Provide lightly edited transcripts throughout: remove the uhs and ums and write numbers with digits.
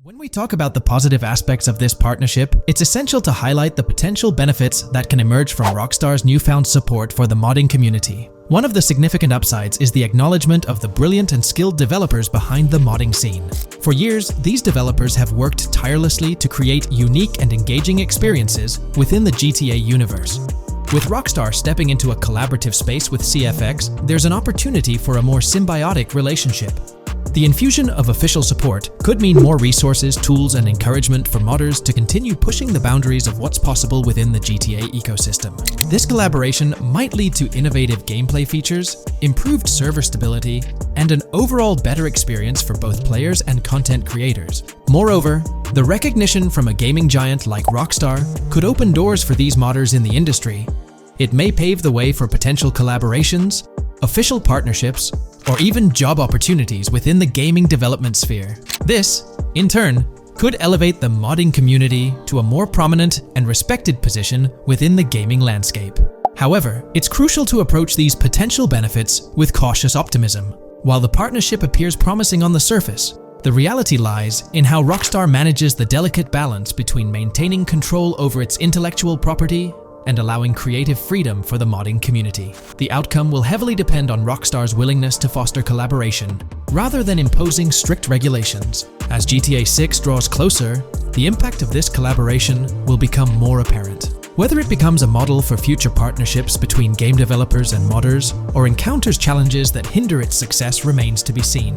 When we talk about the positive aspects of this partnership, it's essential to highlight the potential benefits that can emerge from Rockstar's newfound support for the modding community. One of the significant upsides is the acknowledgement of the brilliant and skilled developers behind the modding scene. For years, these developers have worked tirelessly to create unique and engaging experiences within the GTA universe. With Rockstar stepping into a collaborative space with CFX, there's an opportunity for a more symbiotic relationship. The infusion of official support could mean more resources, tools, and encouragement for modders to continue pushing the boundaries of what's possible within the GTA ecosystem. This collaboration might lead to innovative gameplay features, improved server stability, and an overall better experience for both players and content creators. Moreover, the recognition from a gaming giant like Rockstar could open doors for these modders in the industry. It may pave the way for potential collaborations, official partnerships, or even job opportunities within the gaming development sphere. This, in turn, could elevate the modding community to a more prominent and respected position within the gaming landscape. However, it's crucial to approach these potential benefits with cautious optimism. While the partnership appears promising on the surface, the reality lies in how Rockstar manages the delicate balance between maintaining control over its intellectual property and allowing creative freedom for the modding community. The outcome will heavily depend on Rockstar's willingness to foster collaboration, rather than imposing strict regulations. As GTA 6 draws closer, the impact of this collaboration will become more apparent. Whether it becomes a model for future partnerships between game developers and modders, or encounters challenges that hinder its success remains to be seen.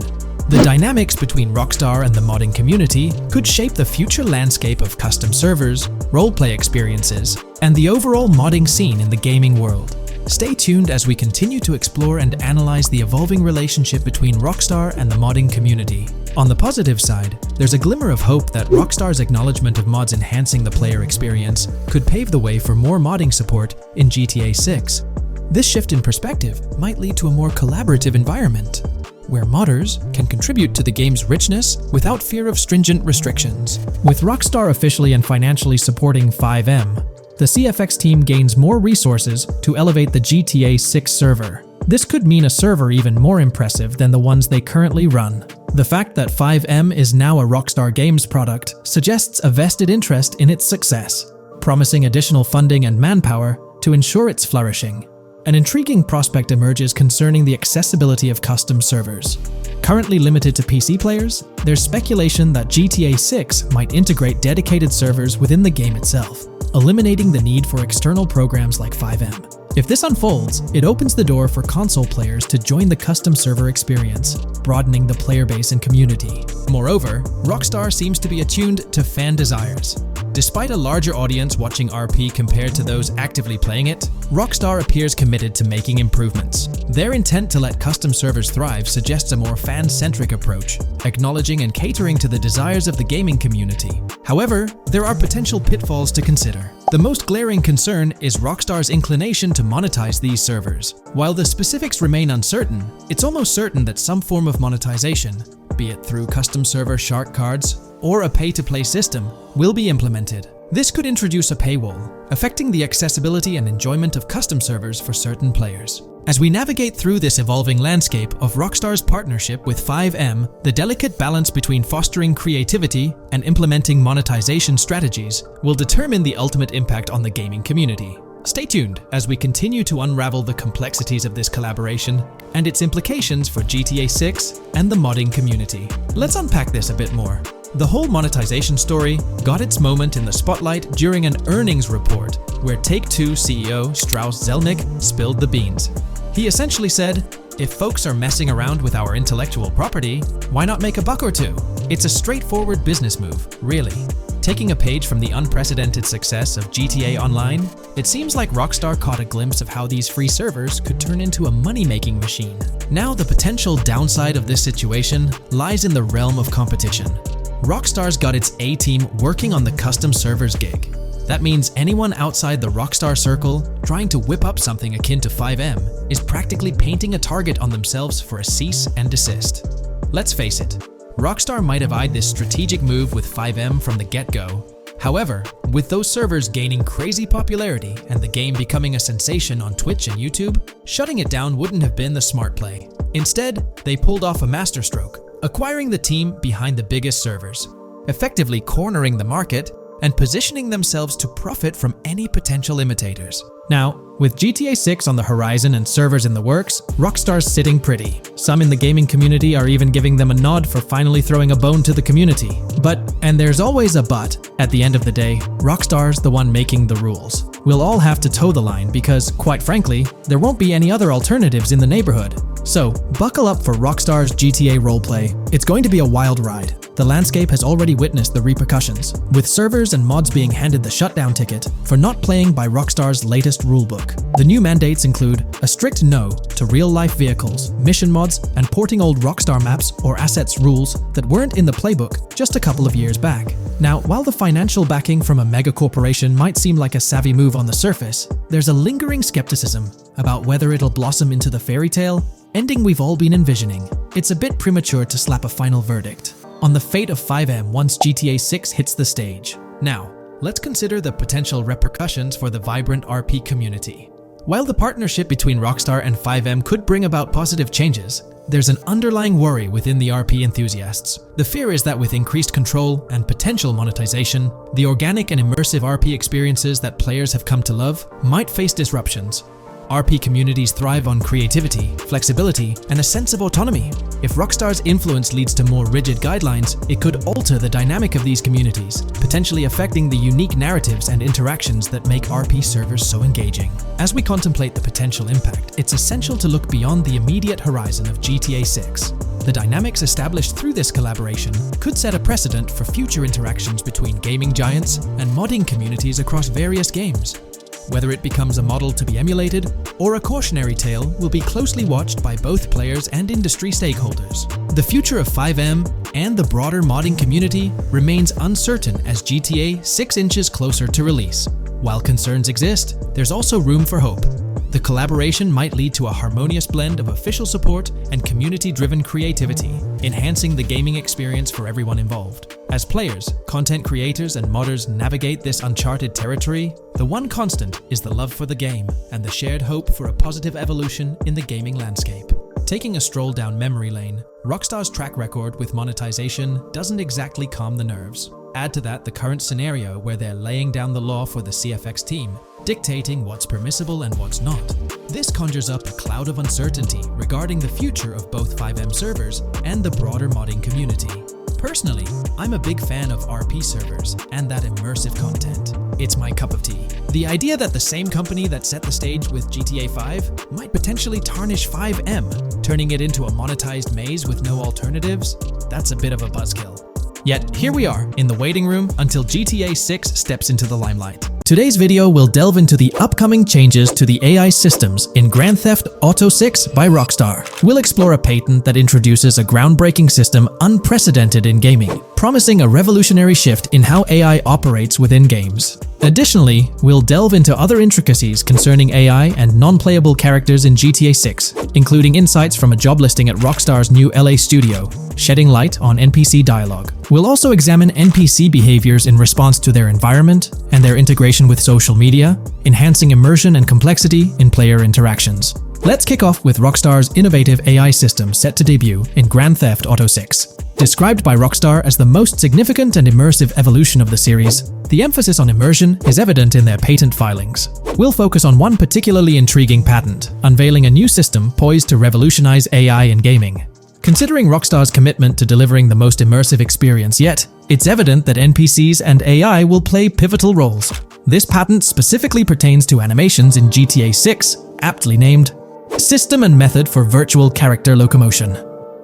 The dynamics between Rockstar and the modding community could shape the future landscape of custom servers, roleplay experiences, and the overall modding scene in the gaming world. Stay tuned as we continue to explore and analyze the evolving relationship between Rockstar and the modding community. On the positive side, there's a glimmer of hope that Rockstar's acknowledgement of mods enhancing the player experience could pave the way for more modding support in GTA 6. This shift in perspective might lead to a more collaborative environment, where modders can contribute to the game's richness without fear of stringent restrictions. With Rockstar officially and financially supporting FiveM, the CFX team gains more resources to elevate the GTA 6 server. This could mean a server even more impressive than the ones they currently run. The fact that FiveM is now a Rockstar Games product suggests a vested interest in its success, promising additional funding and manpower to ensure its flourishing. An intriguing prospect emerges concerning the accessibility of custom servers. Currently limited to PC players, there's speculation that GTA 6 might integrate dedicated servers within the game itself, eliminating the need for external programs like FiveM. If this unfolds, it opens the door for console players to join the custom server experience, broadening the player base and community. Moreover, Rockstar seems to be attuned to fan desires. Despite a larger audience watching RP compared to those actively playing it, Rockstar appears committed to making improvements. Their intent to let custom servers thrive suggests a more fan-centric approach, acknowledging and catering to the desires of the gaming community. However, there are potential pitfalls to consider. The most glaring concern is Rockstar's inclination to monetize these servers. While the specifics remain uncertain, it's almost certain that some form of monetization, be it through custom server shark cards or a pay-to-play system, will be implemented. This could introduce a paywall, affecting the accessibility and enjoyment of custom servers for certain players. As we navigate through this evolving landscape of Rockstar's partnership with FiveM, the delicate balance between fostering creativity and implementing monetization strategies will determine the ultimate impact on the gaming community. Stay tuned as we continue to unravel the complexities of this collaboration and its implications for GTA 6 and the modding community. Let's unpack this a bit more. The whole monetization story got its moment in the spotlight during an earnings report where Take-Two CEO Strauss Zelnick spilled the beans. He essentially said, "If folks are messing around with our intellectual property, why not make a buck or two?" It's a straightforward business move, really. Taking a page from the unprecedented success of GTA Online, it seems like Rockstar caught a glimpse of how these free servers could turn into a money-making machine. Now, the potential downside of this situation lies in the realm of competition. Rockstar's got its A-team working on the custom servers gig. That means anyone outside the Rockstar circle trying to whip up something akin to FiveM is practically painting a target on themselves for a cease and desist. Let's face it, Rockstar might have eyed this strategic move with FiveM from the get-go. However, with those servers gaining crazy popularity and the game becoming a sensation on Twitch and YouTube, shutting it down wouldn't have been the smart play. Instead, they pulled off a masterstroke, acquiring the team behind the biggest servers. effectively cornering the market and positioning themselves to profit from any potential imitators. Now, with GTA 6 on the horizon and servers in the works, Rockstar's sitting pretty. Some in the gaming community are even giving them a nod for finally throwing a bone to the community. But, and there's always a but, at the end of the day, Rockstar's the one making the rules. We'll all have to toe the line because, quite frankly, there won't be any other alternatives in the neighborhood. So, buckle up for Rockstar's GTA roleplay. It's going to be a wild ride. The landscape has already witnessed the repercussions, with servers and mods being handed the shutdown ticket for not playing by Rockstar's latest rulebook. The new mandates include a strict no to real-life vehicles, mission mods, and porting old Rockstar maps or assets rules that weren't in the playbook just a couple of years back. Now, while the financial backing from a mega corporation might seem like a savvy move on the surface, there's a lingering skepticism about whether it'll blossom into the fairy tale ending we've all been envisioning. It's a bit premature to slap a final verdict on the fate of FiveM once GTA 6 hits the stage. Now, let's consider the potential repercussions for the vibrant RP community. While the partnership between Rockstar and FiveM could bring about positive changes, there's an underlying worry within the RP enthusiasts. The fear is that with increased control and potential monetization, the organic and immersive RP experiences that players have come to love might face disruptions. RP communities thrive on creativity, flexibility, and a sense of autonomy. If Rockstar's influence leads to more rigid guidelines, it could alter the dynamic of these communities, potentially affecting the unique narratives and interactions that make RP servers so engaging. As we contemplate the potential impact, it's essential to look beyond the immediate horizon of GTA 6. The dynamics established through this collaboration could set a precedent for future interactions between gaming giants and modding communities across various games. Whether it becomes a model to be emulated or a cautionary tale will be closely watched by both players and industry stakeholders. The future of FiveM and the broader modding community remains uncertain as GTA 6 inches closer to release. While concerns exist, there's also room for hope. The collaboration might lead to a harmonious blend of official support and community-driven creativity, enhancing the gaming experience for everyone involved. As players, content creators, and modders navigate this uncharted territory, the one constant is the love for the game and the shared hope for a positive evolution in the gaming landscape. Taking a stroll down memory lane, Rockstar's track record with monetization doesn't exactly calm the nerves. Add to that the current scenario where they're laying down the law for the CFX team, dictating what's permissible and what's not. This conjures up a cloud of uncertainty regarding the future of both FiveM servers and the broader modding community. Personally, I'm a big fan of RP servers and that immersive content. It's my cup of tea. The idea that the same company that set the stage with GTA 5 might potentially tarnish FiveM, turning it into a monetized maze with no alternatives, that's a bit of a buzzkill. Yet, here we are, in the waiting room until GTA 6 steps into the limelight. Today's video will delve into the upcoming changes to the AI systems in Grand Theft Auto 6 by Rockstar. We'll explore a patent that introduces a groundbreaking system unprecedented in gaming, promising a revolutionary shift in how AI operates within games. Additionally, we'll delve into other intricacies concerning AI and non-playable characters in GTA 6, including insights from a job listing at Rockstar's new LA studio, shedding light on NPC dialogue. We'll also examine NPC behaviors in response to their environment and their integration with social media, enhancing immersion and complexity in player interactions. Let's kick off with Rockstar's innovative AI system set to debut in Grand Theft Auto 6. Described by Rockstar as the most significant and immersive evolution of the series, the emphasis on immersion is evident in their patent filings. We'll focus on one particularly intriguing patent, unveiling a new system poised to revolutionize AI in gaming. Considering Rockstar's commitment to delivering the most immersive experience yet, it's evident that NPCs and AI will play pivotal roles. This patent specifically pertains to animations in GTA 6, aptly named System and Method for Virtual Character Locomotion.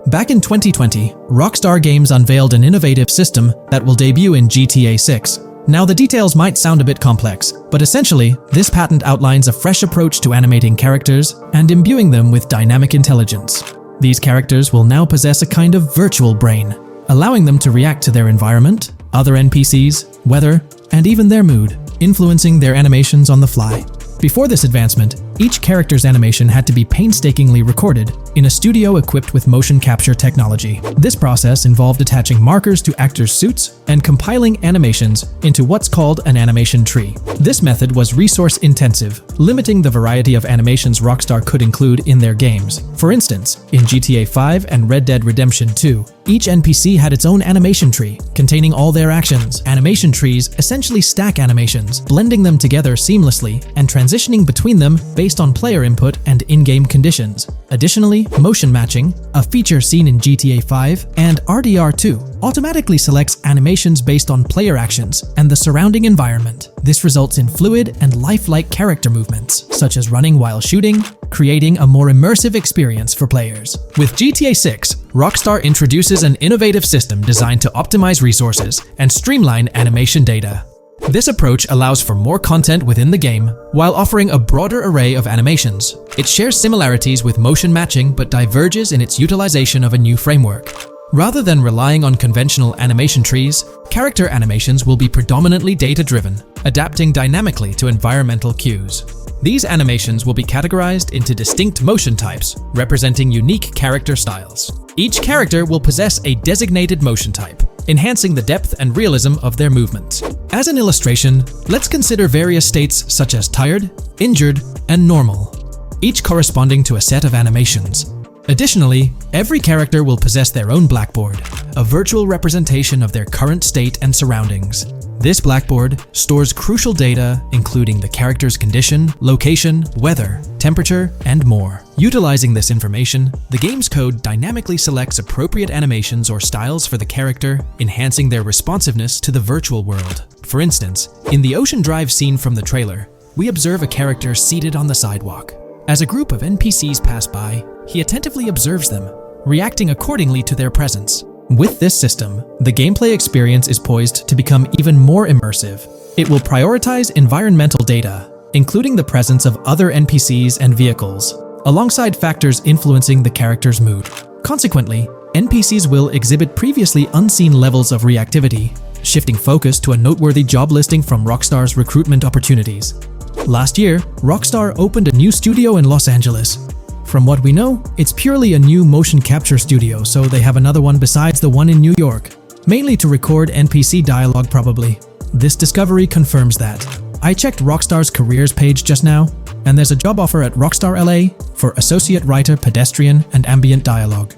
Back in 2020, Rockstar Games unveiled an innovative system that will debut in GTA 6. Now, the details might sound a bit complex, but essentially, this patent outlines a fresh approach to animating characters and imbuing them with dynamic intelligence. These characters will now possess a kind of virtual brain, allowing them to react to their environment, other NPCs, weather, and even their mood, influencing their animations on the fly. Before this advancement, each character's animation had to be painstakingly recorded in a studio equipped with motion capture technology. This process involved attaching markers to actors' suits and compiling animations into what's called an animation tree. This method was resource-intensive, limiting the variety of animations Rockstar could include in their games. For instance, in GTA 5 and Red Dead Redemption 2, each NPC had its own animation tree, containing all their actions. Animation trees essentially stack animations, blending them together seamlessly and transitioning between them based on player input and in-game conditions. Additionally, motion matching, a feature seen in GTA 5 and RDR2, automatically selects animations based on player actions and the surrounding environment. This results in fluid and lifelike character movements, such as running while shooting, creating a more immersive experience for players. With GTA 6, Rockstar introduces an innovative system designed to optimize resources and streamline animation data. This approach allows for more content within the game while offering a broader array of animations. It shares similarities with motion matching but diverges in its utilization of a new framework. Rather than relying on conventional animation trees, character animations will be predominantly data-driven, adapting dynamically to environmental cues. These animations will be categorized into distinct motion types, representing unique character styles. Each character will possess a designated motion type, enhancing the depth and realism of their movements. As an illustration, let's consider various states such as tired, injured, and normal, each corresponding to a set of animations. Additionally, every character will possess their own blackboard, a virtual representation of their current state and surroundings. This blackboard stores crucial data including the character's condition, location, weather, temperature, and more. Utilizing this information, the game's code dynamically selects appropriate animations or styles for the character, enhancing their responsiveness to the virtual world. For instance, in the Ocean Drive scene from the trailer, we observe a character seated on the sidewalk. As a group of NPCs pass by, he attentively observes them, reacting accordingly to their presence. With this system, the gameplay experience is poised to become even more immersive. It will prioritize environmental data, including the presence of other NPCs and vehicles, alongside factors influencing the character's mood. Consequently, NPCs will exhibit previously unseen levels of reactivity, shifting focus to a noteworthy job listing from Rockstar's recruitment opportunities. Last year, Rockstar opened a new studio in Los Angeles. From what we know, it's purely a new motion capture studio, so they have another one besides the one in New York, mainly to record NPC dialogue probably. This discovery confirms that. I checked Rockstar's careers page just now, and there's a job offer at Rockstar LA for Associate Writer Pedestrian and Ambient Dialogue.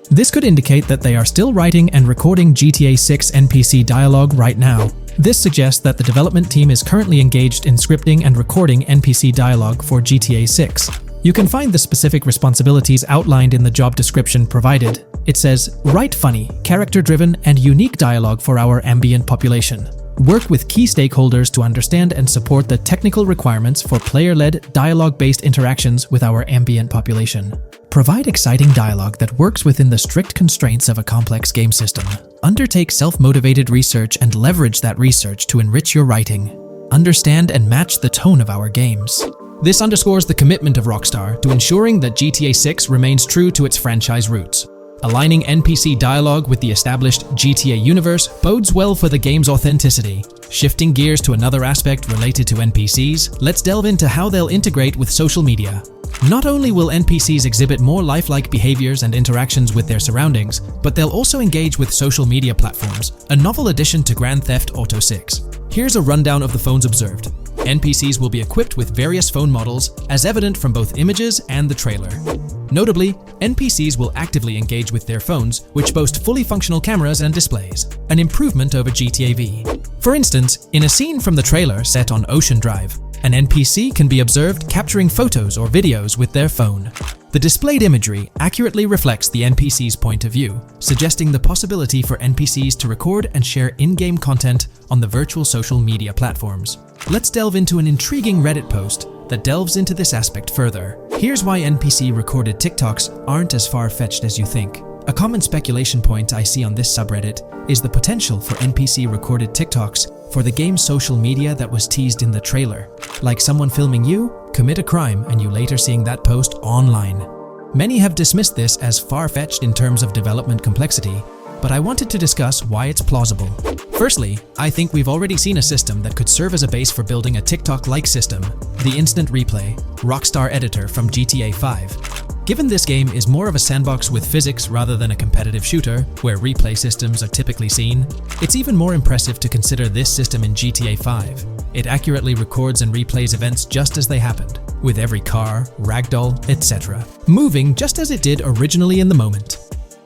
This could indicate that they are still writing and recording GTA 6 NPC dialogue right now. This suggests that the development team is currently engaged in scripting and recording NPC dialogue for GTA 6. You can find the specific responsibilities outlined in the job description provided. It says, write funny, character-driven, and unique dialogue for our ambient population. Work with key stakeholders to understand and support the technical requirements for player-led, dialogue-based interactions with our ambient population. Provide exciting dialogue that works within the strict constraints of a complex game system. Undertake self-motivated research and leverage that research to enrich your writing. Understand and match the tone of our games. This underscores the commitment of Rockstar to ensuring that GTA 6 remains true to its franchise roots. Aligning NPC dialogue with the established GTA universe bodes well for the game's authenticity. Shifting gears to another aspect related to NPCs, let's delve into how they'll integrate with social media. Not only will NPCs exhibit more lifelike behaviors and interactions with their surroundings, but they'll also engage with social media platforms, a novel addition to Grand Theft Auto 6. Here's a rundown of the phones observed. NPCs will be equipped with various phone models, as evident from both images and the trailer. Notably, NPCs will actively engage with their phones, which boast fully functional cameras and displays, an improvement over GTA V. For instance, in a scene from the trailer set on Ocean Drive, an NPC can be observed capturing photos or videos with their phone. The displayed imagery accurately reflects the NPC's point of view, suggesting the possibility for NPCs to record and share in-game content on the virtual social media platforms. Let's delve into an intriguing Reddit post that delves into this aspect further. Here's why NPC-recorded TikToks aren't as far-fetched as you think. A common speculation point I see on this subreddit is the potential for NPC-recorded TikToks for the game's social media that was teased in the trailer, like someone filming you commit a crime and you later seeing that post online. Many have dismissed this as far-fetched in terms of development complexity, but I wanted to discuss why it's plausible. Firstly, I think we've already seen a system that could serve as a base for building a TikTok-like system, the Instant Replay, Rockstar editor from GTA 5. Given this game is more of a sandbox with physics rather than a competitive shooter, where replay systems are typically seen, it's even more impressive to consider this system in GTA 5. It accurately records and replays events just as they happened, with every car, ragdoll, etc., moving just as it did originally in the moment.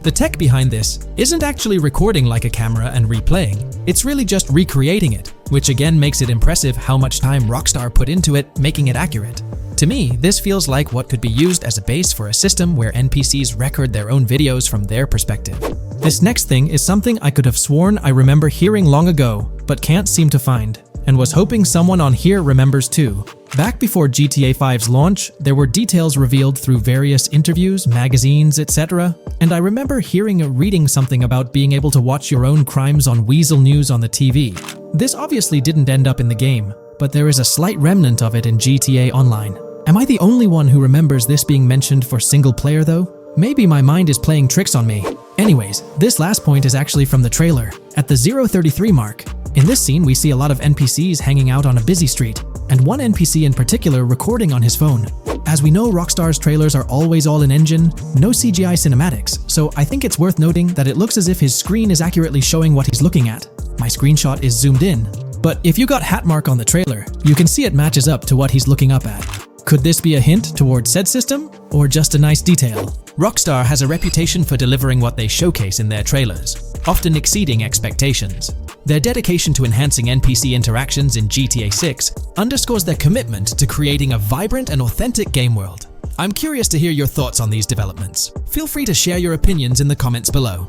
The tech behind this isn't actually recording like a camera and replaying, it's really just recreating it, which again makes it impressive how much time Rockstar put into it, making it accurate. To me, this feels like what could be used as a base for a system where NPCs record their own videos from their perspective. This next thing is something I could have sworn I remember hearing long ago, but can't seem to find, and was hoping someone on here remembers too. Back before GTA 5's launch, there were details revealed through various interviews, magazines, etc., and I remember hearing or reading something about being able to watch your own crimes on Weasel News on the TV. This obviously didn't end up in the game, but there is a slight remnant of it in GTA Online. Am I the only one who remembers this being mentioned for single player though? Maybe my mind is playing tricks on me. Anyways, this last point is actually from the trailer, at the 0:33 mark. In this scene, we see a lot of NPCs hanging out on a busy street, and one NPC in particular recording on his phone. As we know, Rockstar's trailers are always all in-engine, no CGI cinematics, so I think it's worth noting that it looks as if his screen is accurately showing what he's looking at. My screenshot is zoomed in, but if you got Hatmark on the trailer, you can see it matches up to what he's looking up at. Could this be a hint towards said system, or just a nice detail? Rockstar has a reputation for delivering what they showcase in their trailers, often exceeding expectations. Their dedication to enhancing NPC interactions in GTA 6 underscores their commitment to creating a vibrant and authentic game world. I'm curious to hear your thoughts on these developments. Feel free to share your opinions in the comments below.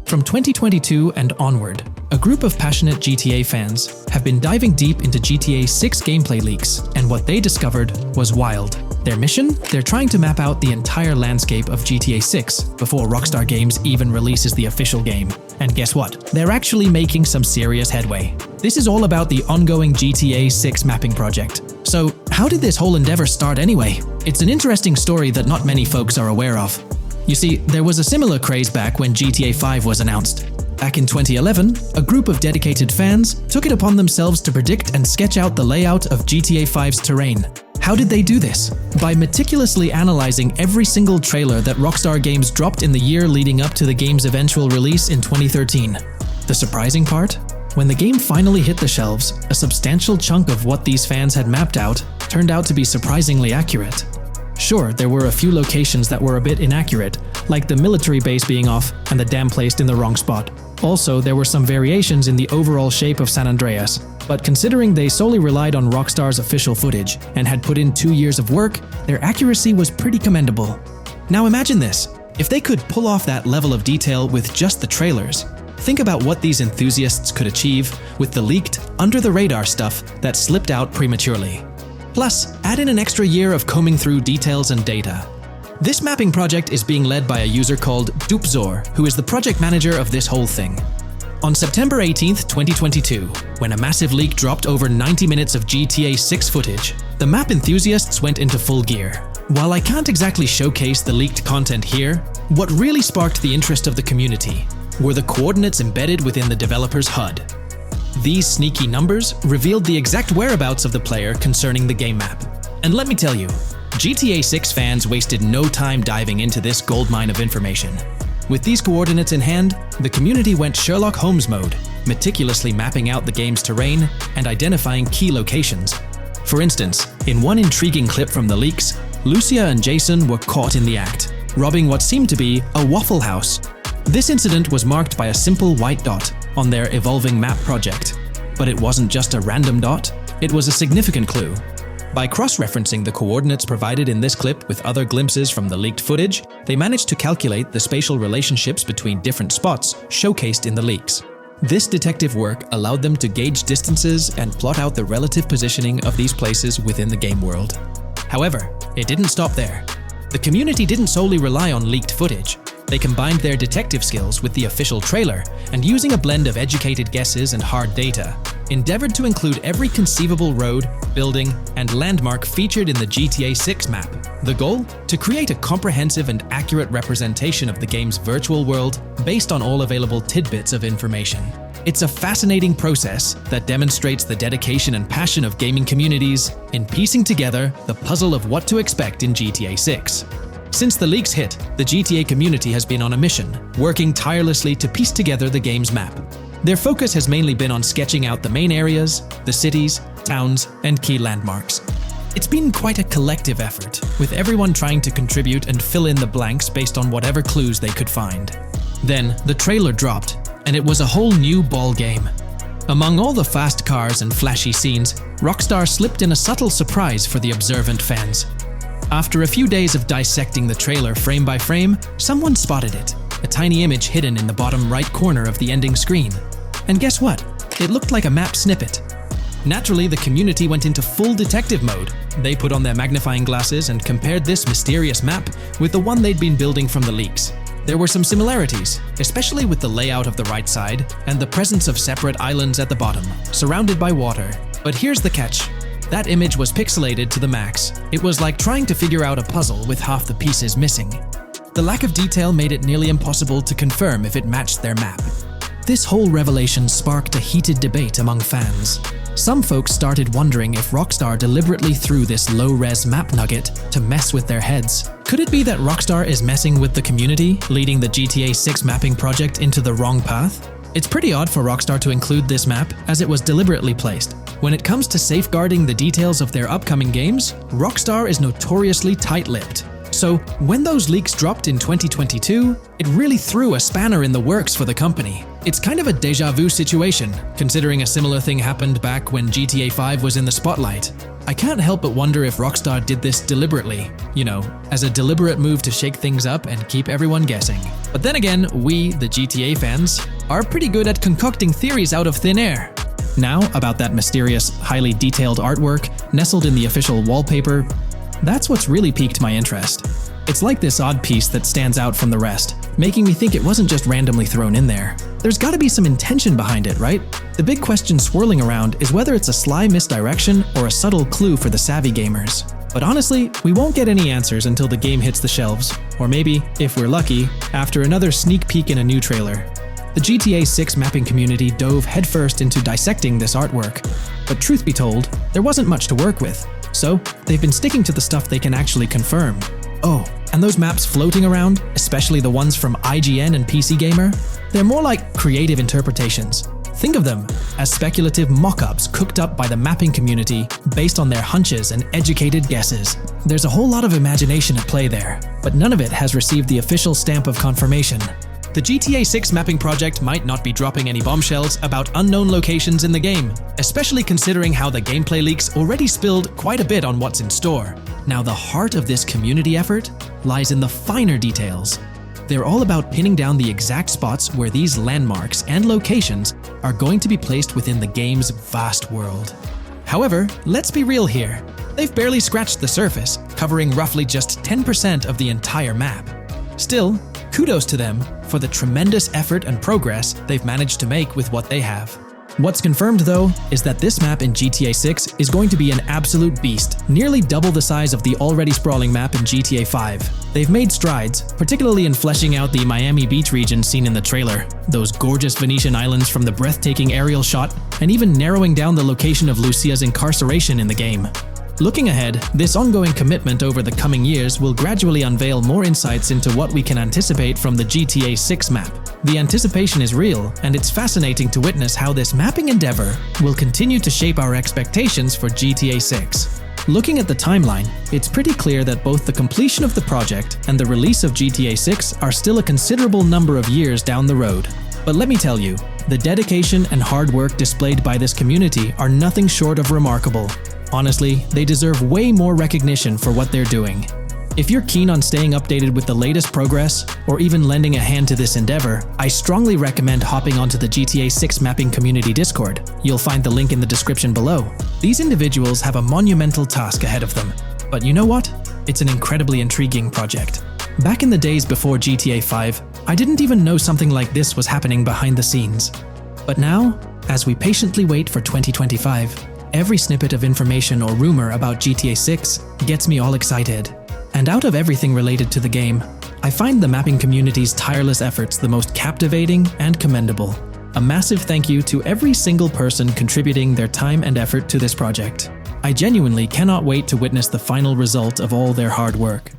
From 2022 and onward, a group of passionate GTA fans have been diving deep into GTA 6 gameplay leaks, and what they discovered was wild. Their mission? They're trying to map out the entire landscape of GTA 6 before Rockstar Games even releases the official game. And guess what? They're actually making some serious headway. This is all about the ongoing GTA 6 mapping project. So, how did this whole endeavor start anyway? It's an interesting story that not many folks are aware of. You see, there was a similar craze back when GTA 5 was announced. Back in 2011, a group of dedicated fans took it upon themselves to predict and sketch out the layout of GTA 5's terrain. How did they do this? By meticulously analyzing every single trailer that Rockstar Games dropped in the year leading up to the game's eventual release in 2013. The surprising part? When the game finally hit the shelves, a substantial chunk of what these fans had mapped out turned out to be surprisingly accurate. Sure, there were a few locations that were a bit inaccurate, like the military base being off and the dam placed in the wrong spot. Also, there were some variations in the overall shape of San Andreas, but considering they solely relied on Rockstar's official footage and had put in 2 years of work, their accuracy was pretty commendable. Now imagine this, if they could pull off that level of detail with just the trailers, think about what these enthusiasts could achieve with the leaked, under-the-radar stuff that slipped out prematurely. Plus, add in an extra year of combing through details and data. This mapping project is being led by a user called Dupzor, who is the project manager of this whole thing. On September 18th, 2022, when a massive leak dropped over 90 minutes of GTA 6 footage, the map enthusiasts went into full gear. While I can't exactly showcase the leaked content here, what really sparked the interest of the community were the coordinates embedded within the developer's HUD. These sneaky numbers revealed the exact whereabouts of the player concerning the game map. And let me tell you, GTA 6 fans wasted no time diving into this goldmine of information. With these coordinates in hand, the community went Sherlock Holmes mode, meticulously mapping out the game's terrain and identifying key locations. For instance, in one intriguing clip from the leaks, Lucia and Jason were caught in the act, robbing what seemed to be a Waffle House. This incident was marked by a simple white dot on their evolving map project. But it wasn't just a random dot, it was a significant clue. By cross-referencing the coordinates provided in this clip with other glimpses from the leaked footage, they managed to calculate the spatial relationships between different spots showcased in the leaks. This detective work allowed them to gauge distances and plot out the relative positioning of these places within the game world. However, it didn't stop there. The community didn't solely rely on leaked footage. They combined their detective skills with the official trailer and, using a blend of educated guesses and hard data, endeavored to include every conceivable road, building, and landmark featured in the GTA 6 map. The goal? To create a comprehensive and accurate representation of the game's virtual world based on all available tidbits of information. It's a fascinating process that demonstrates the dedication and passion of gaming communities in piecing together the puzzle of what to expect in GTA 6. Since the leaks hit, the GTA community has been on a mission, working tirelessly to piece together the game's map. Their focus has mainly been on sketching out the main areas, the cities, towns, and key landmarks. It's been quite a collective effort, with everyone trying to contribute and fill in the blanks based on whatever clues they could find. Then, the trailer dropped, and it was a whole new ball game. Among all the fast cars and flashy scenes, Rockstar slipped in a subtle surprise for the observant fans. After a few days of dissecting the trailer frame by frame, someone spotted it, a tiny image hidden in the bottom right corner of the ending screen. And guess what? It looked like a map snippet. Naturally, the community went into full detective mode. They put on their magnifying glasses and compared this mysterious map with the one they'd been building from the leaks. There were some similarities, especially with the layout of the right side and the presence of separate islands at the bottom, surrounded by water. But here's the catch. That image was pixelated to the max. It was like trying to figure out a puzzle with half the pieces missing. The lack of detail made it nearly impossible to confirm if it matched their map. This whole revelation sparked a heated debate among fans. Some folks started wondering if Rockstar deliberately threw this low-res map nugget to mess with their heads. Could it be that Rockstar is messing with the community, leading the GTA 6 mapping project into the wrong path? It's pretty odd for Rockstar to include this map, as it was deliberately placed. When it comes to safeguarding the details of their upcoming games, Rockstar is notoriously tight-lipped. So, when those leaks dropped in 2022, it really threw a spanner in the works for the company. It's kind of a déjà vu situation, considering a similar thing happened back when GTA 5 was in the spotlight. I can't help but wonder if Rockstar did this deliberately, as a deliberate move to shake things up and keep everyone guessing. But then again, we, the GTA fans, are pretty good at concocting theories out of thin air. Now, about that mysterious, highly detailed artwork nestled in the official wallpaper, that's what's really piqued my interest. It's like this odd piece that stands out from the rest, making me think it wasn't just randomly thrown in there. There's gotta be some intention behind it, right? The big question swirling around is whether it's a sly misdirection or a subtle clue for the savvy gamers. But honestly, we won't get any answers until the game hits the shelves, or maybe, if we're lucky, after another sneak peek in a new trailer. The GTA 6 mapping community dove headfirst into dissecting this artwork, but truth be told, there wasn't much to work with. So, they've been sticking to the stuff they can actually confirm. Oh, and those maps floating around, especially the ones from IGN and PC Gamer, they're more like creative interpretations. Think of them as speculative mock-ups cooked up by the mapping community based on their hunches and educated guesses. There's a whole lot of imagination at play there, but none of it has received the official stamp of confirmation. The GTA 6 mapping project might not be dropping any bombshells about unknown locations in the game, especially considering how the gameplay leaks already spilled quite a bit on what's in store. Now, the heart of this community effort lies in the finer details. They're all about pinning down the exact spots where these landmarks and locations are going to be placed within the game's vast world. However, let's be real here. They've barely scratched the surface, covering roughly just 10% of the entire map. Still, kudos to them for the tremendous effort and progress they've managed to make with what they have. What's confirmed, though, is that this map in GTA 6 is going to be an absolute beast, nearly double the size of the already sprawling map in GTA 5. They've made strides, particularly in fleshing out the Miami Beach region seen in the trailer, those gorgeous Venetian islands from the breathtaking aerial shot, and even narrowing down the location of Lucia's incarceration in the game. Looking ahead, this ongoing commitment over the coming years will gradually unveil more insights into what we can anticipate from the GTA 6 map. The anticipation is real, and it's fascinating to witness how this mapping endeavor will continue to shape our expectations for GTA 6. Looking at the timeline, it's pretty clear that both the completion of the project and the release of GTA 6 are still a considerable number of years down the road. But let me tell you, the dedication and hard work displayed by this community are nothing short of remarkable. Honestly, they deserve way more recognition for what they're doing. If you're keen on staying updated with the latest progress, or even lending a hand to this endeavor, I strongly recommend hopping onto the GTA 6 mapping community Discord. You'll find the link in the description below. These individuals have a monumental task ahead of them. But you know what? It's an incredibly intriguing project. Back in the days before GTA 5, I didn't even know something like this was happening behind the scenes. But now, as we patiently wait for 2025, every snippet of information or rumor about GTA 6 gets me all excited. And out of everything related to the game, I find the mapping community's tireless efforts the most captivating and commendable. A massive thank you to every single person contributing their time and effort to this project. I genuinely cannot wait to witness the final result of all their hard work.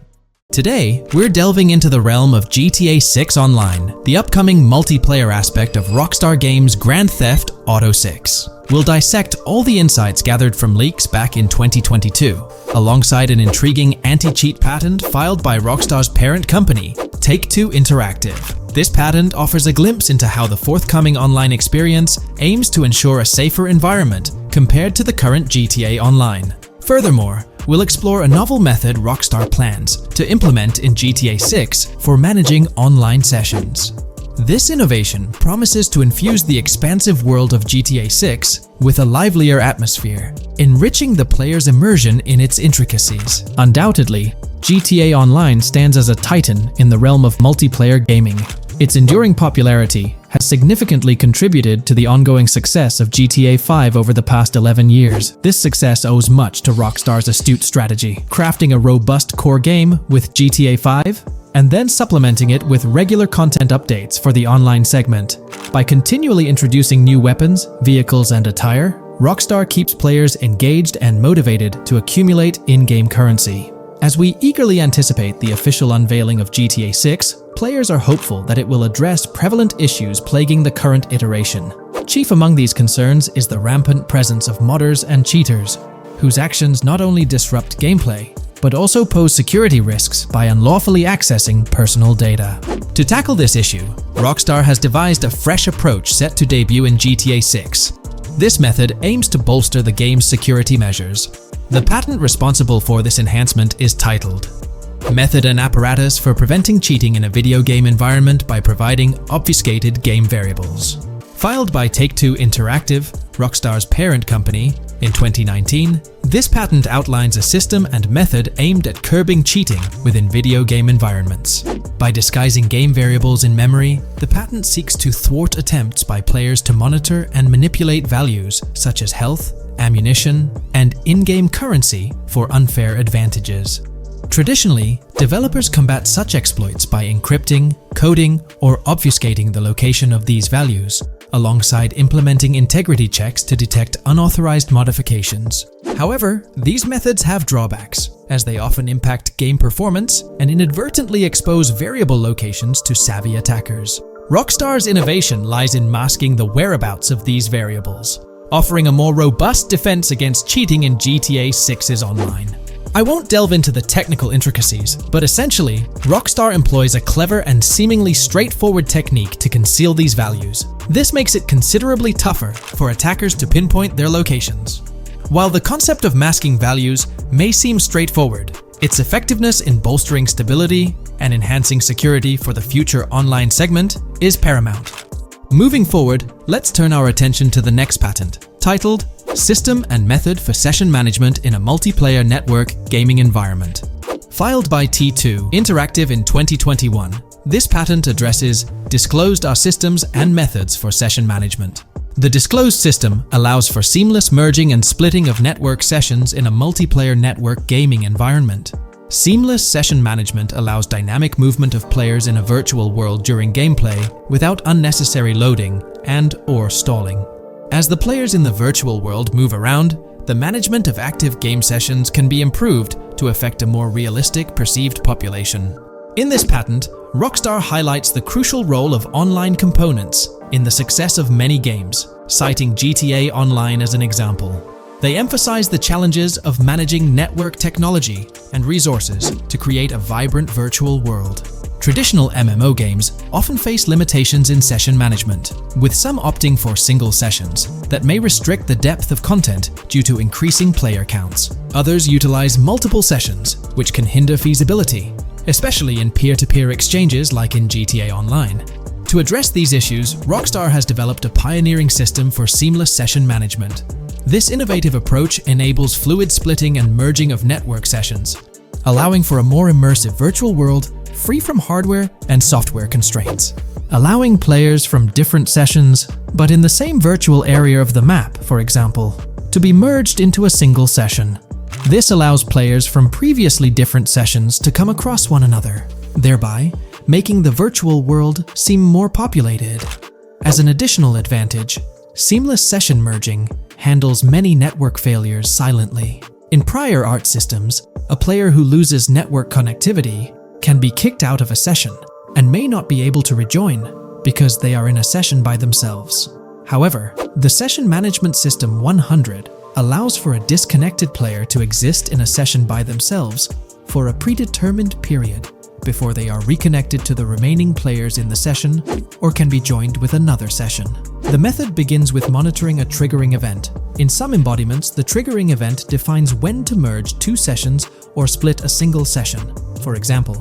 Today, we're delving into the realm of GTA 6 Online, the upcoming multiplayer aspect of Rockstar Games' Grand Theft Auto 6. We'll dissect all the insights gathered from leaks back in 2022, alongside an intriguing anti-cheat patent filed by Rockstar's parent company, Take-Two Interactive. This patent offers a glimpse into how the forthcoming online experience aims to ensure a safer environment compared to the current GTA Online. Furthermore, we'll explore a novel method Rockstar plans to implement in GTA 6 for managing online sessions. This innovation promises to infuse the expansive world of GTA 6 with a livelier atmosphere, enriching the player's immersion in its intricacies. Undoubtedly, GTA Online stands as a titan in the realm of multiplayer gaming. Its enduring popularity has significantly contributed to the ongoing success of GTA 5 over the past 11 years. This success owes much to Rockstar's astute strategy, crafting a robust core game with GTA 5 and then supplementing it with regular content updates for the online segment. By continually introducing new weapons, vehicles, and attire, Rockstar keeps players engaged and motivated to accumulate in-game currency. As we eagerly anticipate the official unveiling of GTA 6, players are hopeful that it will address prevalent issues plaguing the current iteration. Chief among these concerns is the rampant presence of modders and cheaters, whose actions not only disrupt gameplay, but also pose security risks by unlawfully accessing personal data. To tackle this issue, Rockstar has devised a fresh approach set to debut in GTA 6. This method aims to bolster the game's security measures. The patent responsible for this enhancement is titled Method and Apparatus for Preventing Cheating in a Video Game Environment by Providing Obfuscated Game Variables. Filed by Take-Two Interactive, Rockstar's parent company, in 2019, this patent outlines a system and method aimed at curbing cheating within video game environments. By disguising game variables in memory, the patent seeks to thwart attempts by players to monitor and manipulate values such as health, ammunition, and in-game currency for unfair advantages. Traditionally, developers combat such exploits by encrypting, coding, or obfuscating the location of these values, alongside implementing integrity checks to detect unauthorized modifications. However, these methods have drawbacks, as they often impact game performance and inadvertently expose variable locations to savvy attackers. Rockstar's innovation lies in masking the whereabouts of these variables, offering a more robust defense against cheating in GTA 6's online. I won't delve into the technical intricacies, but essentially, Rockstar employs a clever and seemingly straightforward technique to conceal these values. This makes it considerably tougher for attackers to pinpoint their locations. While the concept of masking values may seem straightforward, its effectiveness in bolstering stability and enhancing security for the future online segment is paramount. Moving forward, let's turn our attention to the next patent, titled System and Method for Session Management in a Multiplayer Network Gaming Environment. Filed by T2 Interactive in 2021, this patent addresses disclosed are systems and methods for session management. The disclosed system allows for seamless merging and splitting of network sessions in a multiplayer network gaming environment. Seamless session management allows dynamic movement of players in a virtual world during gameplay without unnecessary loading and/or stalling. As the players in the virtual world move around, the management of active game sessions can be improved to affect a more realistic perceived population. In this patent, Rockstar highlights the crucial role of online components in the success of many games, citing GTA Online as an example. They emphasize the challenges of managing network technology and resources to create a vibrant virtual world. Traditional MMO games often face limitations in session management, with some opting for single sessions that may restrict the depth of content due to increasing player counts. Others utilize multiple sessions, which can hinder feasibility, especially in peer-to-peer exchanges like in GTA Online. To address these issues, Rockstar has developed a pioneering system for seamless session management. This innovative approach enables fluid splitting and merging of network sessions, allowing for a more immersive virtual world free from hardware and software constraints. Allowing players from different sessions, but in the same virtual area of the map, for example, to be merged into a single session. This allows players from previously different sessions to come across one another, thereby making the virtual world seem more populated. As an additional advantage, seamless session merging handles many network failures silently. In prior art systems, a player who loses network connectivity can be kicked out of a session and may not be able to rejoin because they are in a session by themselves. However, the Session Management System 100 allows for a disconnected player to exist in a session by themselves for a predetermined period before they are reconnected to the remaining players in the session or can be joined with another session. The method begins with monitoring a triggering event. In some embodiments, the triggering event defines when to merge two sessions or split a single session. For example,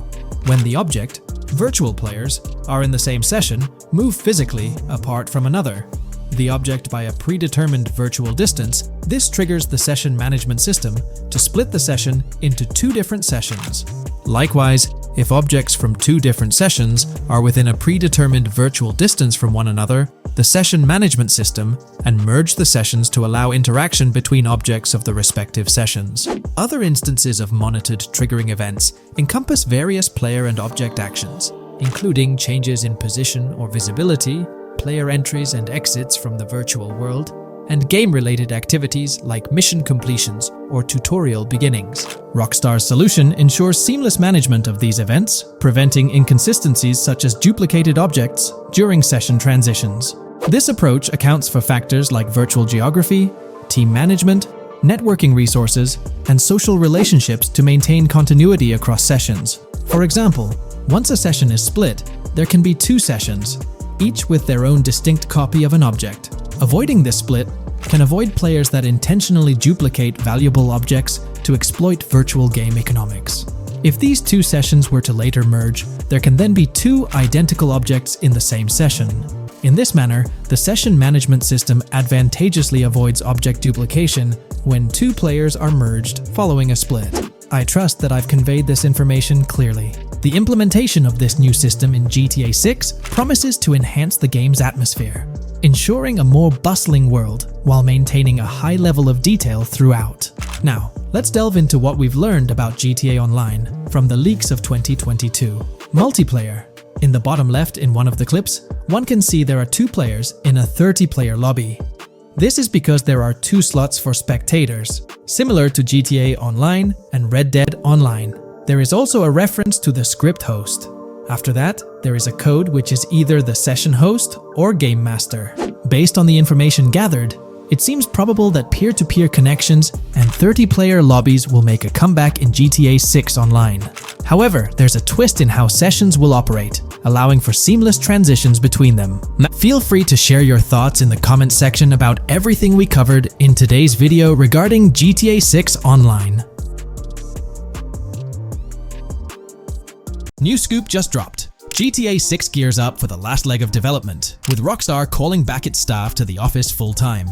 when the object, virtual players, are in the same session, move physically apart from another, the object by a predetermined virtual distance, this triggers the session management system to split the session into two different sessions. Likewise, if objects from two different sessions are within a predetermined virtual distance from one another, the session management system and merge the sessions to allow interaction between objects of the respective sessions. Other instances of monitored triggering events encompass various player and object actions, including changes in position or visibility, player entries and exits from the virtual world, and game-related activities like mission completions or tutorial beginnings. Rockstar's solution ensures seamless management of these events, preventing inconsistencies such as duplicated objects during session transitions. This approach accounts for factors like virtual geography, team management, networking resources, and social relationships to maintain continuity across sessions. For example, once a session is split, there can be two sessions, each with their own distinct copy of an object. Avoiding this split can avoid players that intentionally duplicate valuable objects to exploit virtual game economics. If these two sessions were to later merge, there can then be two identical objects in the same session. In this manner, the session management system advantageously avoids object duplication when two players are merged following a split. I trust that I've conveyed this information clearly. The implementation of this new system in GTA 6 promises to enhance the game's atmosphere, ensuring a more bustling world while maintaining a high level of detail throughout. Now, let's delve into what we've learned about GTA Online from the leaks of 2022. Multiplayer. In the bottom left in one of the clips, one can see there are two players in a 30-player lobby. This is because there are two slots for spectators, similar to GTA Online and Red Dead Online. There is also a reference to the script host. After that, there is a code which is either the session host or game master. Based on the information gathered, it seems probable that peer-to-peer connections and 30-player lobbies will make a comeback in GTA 6 Online. However, there's a twist in how sessions will operate, allowing for seamless transitions between them. Feel free to share your thoughts in the comments section about everything we covered in today's video regarding GTA 6 Online. New scoop just dropped. GTA 6 gears up for the last leg of development, with Rockstar calling back its staff to the office full-time.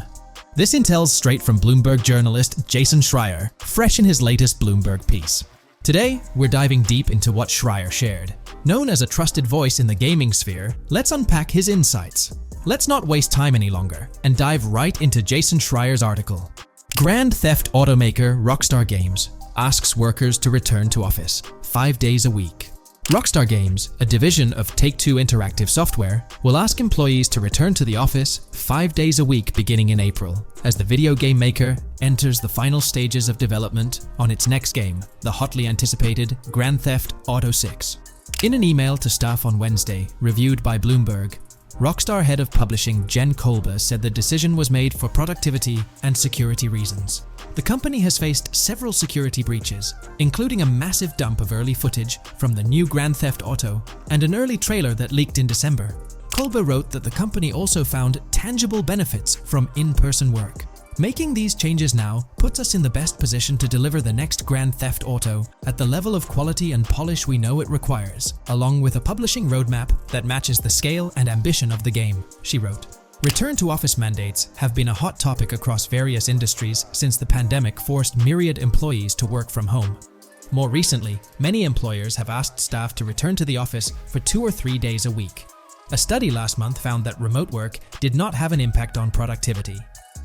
This intel's straight from Bloomberg journalist Jason Schreier, fresh in his latest Bloomberg piece. Today, we're diving deep into what Schreier shared. Known as a trusted voice in the gaming sphere, let's unpack his insights. Let's not waste time any longer and dive right into Jason Schreier's article. Grand Theft automaker Rockstar Games asks workers to return to office 5 days a week. Rockstar Games, a division of Take-Two Interactive Software, will ask employees to return to the office 5 days a week beginning in April, as the video game maker enters the final stages of development on its next game, the hotly anticipated Grand Theft Auto 6. In an email to staff on Wednesday, reviewed by Bloomberg, Rockstar head of publishing Jen Kolber said the decision was made for productivity and security reasons. The company has faced several security breaches, including a massive dump of early footage from the new Grand Theft Auto and an early trailer that leaked in December. Kolber wrote that the company also found tangible benefits from in-person work. Making these changes now puts us in the best position to deliver the next Grand Theft Auto at the level of quality and polish we know it requires, along with a publishing roadmap that matches the scale and ambition of the game, she wrote. Return-to-office mandates have been a hot topic across various industries since the pandemic forced myriad employees to work from home. More recently, many employers have asked staff to return to the office for 2 or 3 days a week. A study last month found that remote work did not have an impact on productivity.